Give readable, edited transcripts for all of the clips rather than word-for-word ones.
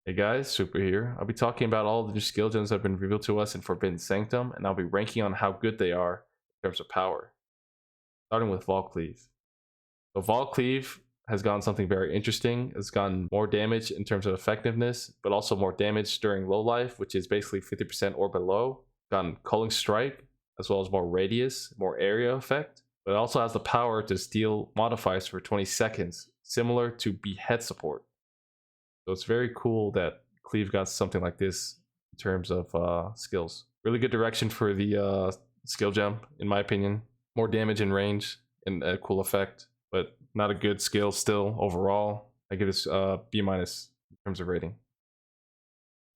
Hey guys, Super here. I'll be talking about all the new skill gems that have been revealed to us in Forbidden Sanctum, and I'll be ranking on how good they are in terms of power. Starting with Cleave. So Cleave has gotten something very interesting. It's gotten more damage in terms of effectiveness, but also more damage during low life, which is basically 50% or below. Gotten Molten Strike, as well as more radius, more area effect. But it also has the power to steal modifiers for 20 seconds, similar to Behead support. So it's very cool that Cleave got something like this in terms of skills. Really good direction for the skill gem, in my opinion. More damage in range and a cool effect, but not a good skill still overall. I give this B- in terms of rating.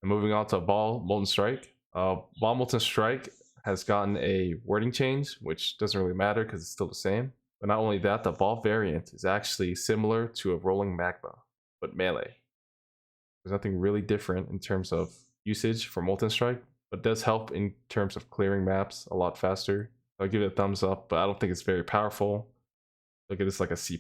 And moving on to Molten Strike. Molten Strike has gotten a wording change, which doesn't really matter because it's still the same. But not only that, the Ball variant is actually similar to a Rolling Magma, but melee. There's nothing really different in terms of usage for Molten Strike, but does help in terms of clearing maps a lot faster. I'll give it a thumbs up, but I don't think it's very powerful. I'll give this like a C+.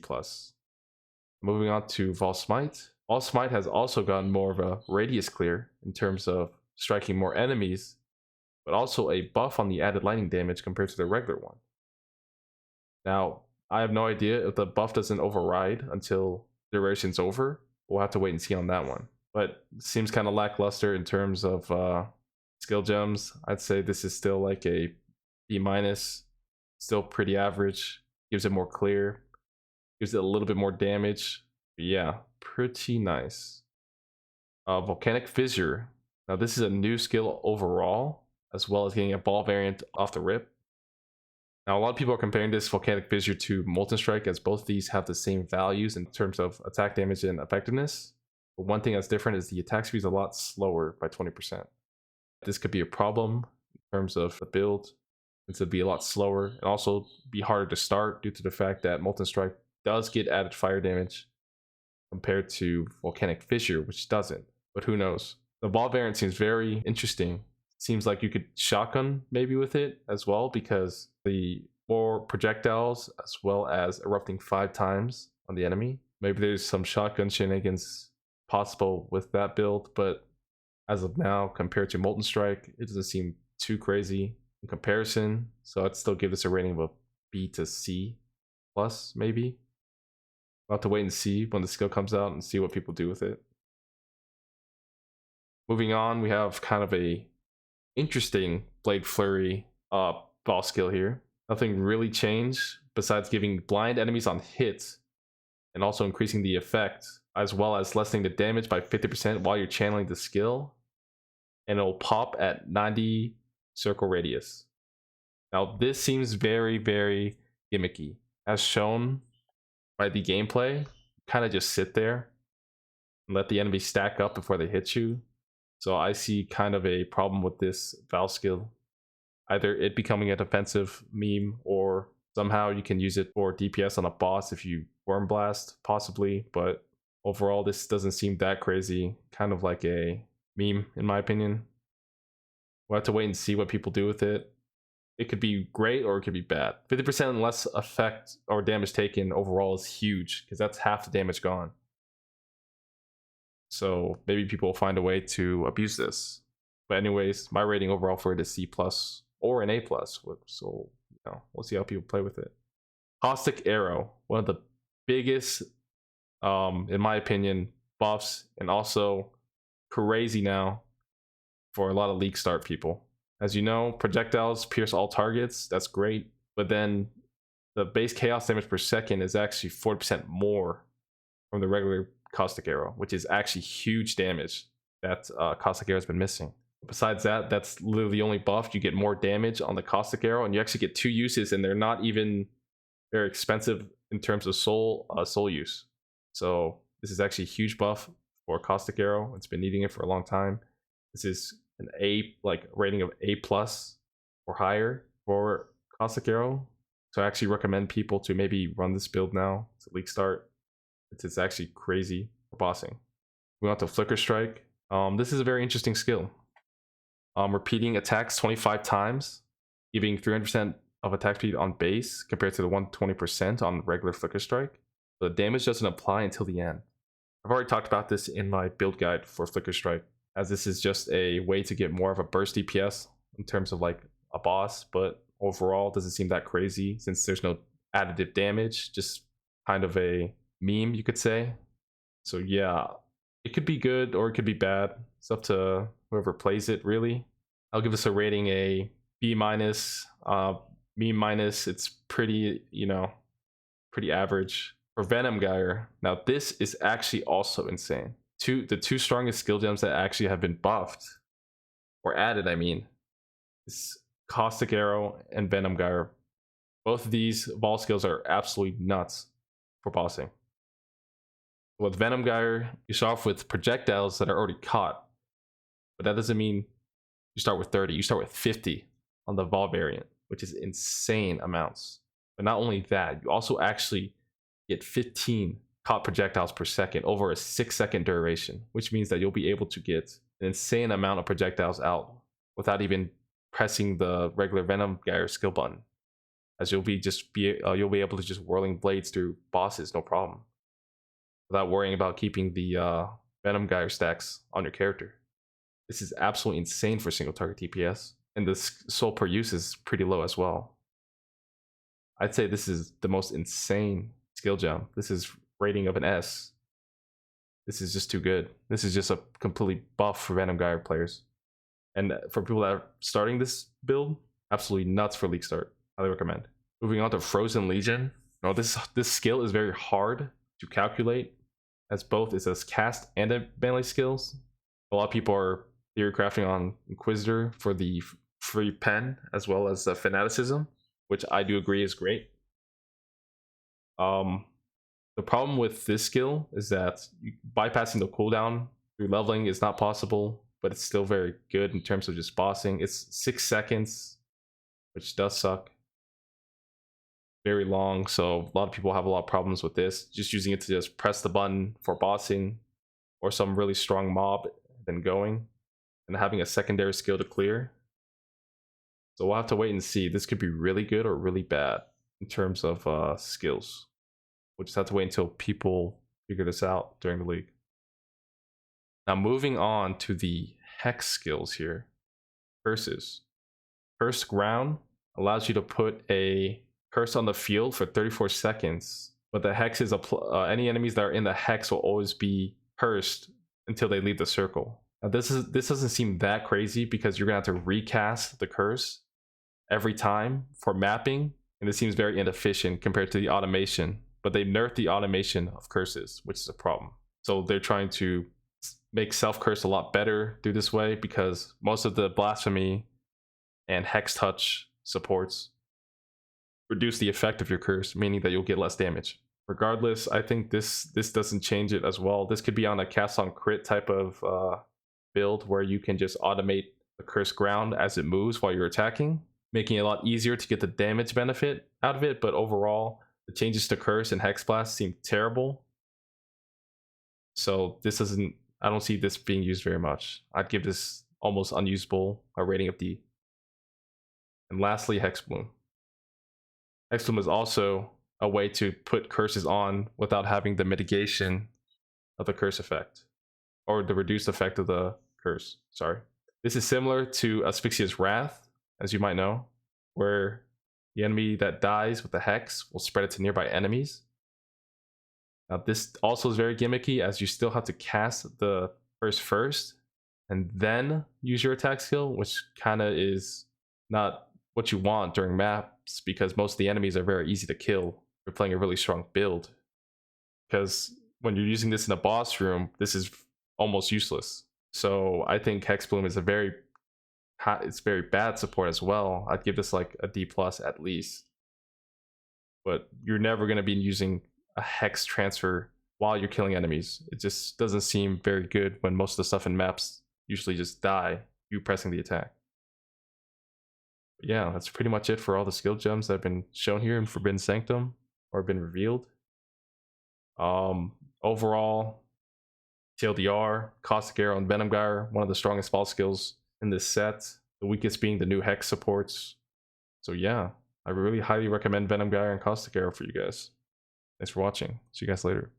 Moving on to Smite. Smite has also gotten more of a radius clear in terms of striking more enemies, but also a buff on the added lightning damage compared to the regular one. Now, I have no idea if the buff doesn't override until duration's over. We'll have to wait and see on that one. But it seems kind of lackluster in terms of skill gems. I'd say this is still like a B-, still pretty average. Gives it more clear, gives it a little bit more damage. But yeah, pretty nice. Volcanic Fissure. Now this is a new skill overall, as well as getting a ball variant off the rip. Now a lot of people are comparing this Volcanic Fissure to Molten Strike, as both of these have the same values in terms of attack damage and effectiveness. But one thing that's different is the attack speed is a lot slower by 20%. This could be a problem in terms of the build, since it'd be a lot slower and also be harder to start due to the fact that Molten Strike does get added fire damage compared to Volcanic Fissure, which doesn't. But who knows? The ball variant seems very interesting. Seems like you could shotgun maybe with it as well, because the more projectiles as well as erupting 5 times on the enemy. Maybe there's some shotgun shenanigans possible with that build, but as of now, compared to Molten Strike, it doesn't seem too crazy in comparison. So I'd still give this a rating of a B to C plus, maybe. We'll have to wait and see when the skill comes out and see what people do with it. Moving on, we have kind of a interesting Blade Flurry ball skill here. Nothing really changed besides giving blind enemies on hits and also increasing the effect, as well as lessening the damage by 50% while you're channeling the skill, and it'll pop at 90 circle radius. Now this seems very, very gimmicky. As shown by the gameplay, kind of just sit there and let the enemy stack up before they hit you. So I see kind of a problem with this Val skill. Either it becoming a defensive meme, or somehow you can use it for DPS on a boss if you Worm Blast, possibly. But overall, this doesn't seem that crazy. Kind of like a meme, in my opinion. We'll have to wait and see what people do with it. It could be great or it could be bad. 50% less effect or damage taken overall is huge, because that's half the damage gone. So maybe people will find a way to abuse this. But anyways, my rating overall for it is C+ or an A+. So we'll see how people play with it. Caustic Arrow, one of the biggest, in my opinion, buffs, and also crazy now for a lot of League start people. As you know, projectiles pierce all targets. That's great, but then the base chaos damage per second is actually 40% more from the regular Caustic Arrow, which is actually huge damage that Caustic Arrow has been missing. Besides that, that's literally the only buff. You get more damage on the Caustic Arrow, and you actually get 2 uses, and they're not even very expensive in terms of soul use. So this is actually a huge buff for Caustic Arrow. It's been needing it for a long time. This is an A, like rating of A+ or higher for Caustic Arrow. So I actually recommend people to maybe run this build now. It's a League start. It's actually crazy for bossing. We want to Flicker Strike. This is a very interesting skill. Repeating attacks 25 times, giving 300% of attack speed on base compared to the 120% on regular Flicker Strike. So the damage doesn't apply until the end. I've already talked about this in my build guide for Flicker Strike, as this is just a way to get more of a burst DPS in terms of like a boss, but overall doesn't seem that crazy since there's no additive damage, just kind of a meme, you could say. So yeah, it could be good or it could be bad. It's up to whoever plays it, really. I'll give this a rating a B minus, B minus. It's pretty, pretty average. For Venom Gyre, now this is actually also insane. The two strongest skill gems that actually have been buffed or added, I mean, is Caustic Arrow and Venom Gyre. Both of these ball skills are absolutely nuts for bossing. With Venom Gyre, you start off with projectiles that are already caught, but that doesn't mean you start with 30. You start with 50 on the Vol variant, which is insane amounts. But not only that, you also actually get 15 caught projectiles per second over a 6-second duration, which means that you'll be able to get an insane amount of projectiles out without even pressing the regular Venom Gyre skill button, as you'll be able to just whirling blades through bosses, no problem, without worrying about keeping the Venom Gyre stacks on your character. This is absolutely insane for single target DPS, and the soul per use is pretty low as well. I'd say this is the most insane skill gem. This is rating of an S. This is just too good. This is just a completely buff for Venom Gyre players. And for people that are starting this build, absolutely nuts for League Start. Highly recommend. Moving on to Frozen Legion. Now this skill is very hard to calculate, as both is a cast and a melee skills. A lot of people are theory crafting on Inquisitor for the free pen as well as the fanaticism, which I do agree is great. The problem with this skill is that bypassing the cooldown through leveling is not possible, but it's still very good in terms of just bossing. It's 6 seconds, which does suck. Very long, so a lot of people have a lot of problems with this. Just using it to just press the button for bossing or some really strong mob, then going and having a secondary skill to clear. So we'll have to wait and see. This could be really good or really bad in terms of skills. We'll just have to wait until people figure this out during the league. Now moving on to the Hex skills here. Curses. Curse Ground allows you to put a curse on the field for 34 seconds, but the Hex is any enemies that are in the Hex will always be cursed until they leave the circle. Now this doesn't seem that crazy because you're gonna have to recast the curse every time for mapping, and it seems very inefficient compared to the automation. But they nerfed the automation of curses, which is a problem. So they're trying to make self-curse a lot better through this way, because most of the blasphemy and hex touch supports reduce the effect of your curse, meaning that you'll get less damage. Regardless, I think this doesn't change it as well. This could be on a cast on crit type of build where you can just automate the curse ground as it moves while you're attacking, making it a lot easier to get the damage benefit out of it. But overall, the changes to curse and hex blast seem terrible. So this doesn't, I don't see this being used very much. I'd give this almost unusable, a rating of D. And lastly, Hex Bloom. Hex Bloom is also a way to put curses on without having the mitigation of the curse effect, or the reduced effect of the curse, sorry. This is similar to Asphyxia's Wrath, as you might know, where the enemy that dies with the Hex will spread it to nearby enemies. Now this also is very gimmicky, as you still have to cast the curse first and then use your attack skill, which kind of is not what you want during maps, because most of the enemies are very easy to kill if you're playing a really strong build. Because when you're using this in a boss room, this is almost useless. So I think Hex Bloom is it's very bad support as well. I'd give this like a D+ at least. But you're never going to be using a Hex transfer while you're killing enemies. It just doesn't seem very good when most of the stuff in maps usually just die you pressing the attack. But yeah, that's pretty much it for all the skill gems that have been shown here in Forbidden Sanctum or been revealed. Overall, TLDR, Caustic Arrow, and Venom Gyre, one of the strongest ball skills in this set. The weakest being the new Hex supports. So yeah, I really highly recommend Venom Gyre and Caustic Arrow for you guys. Thanks for watching. See you guys later.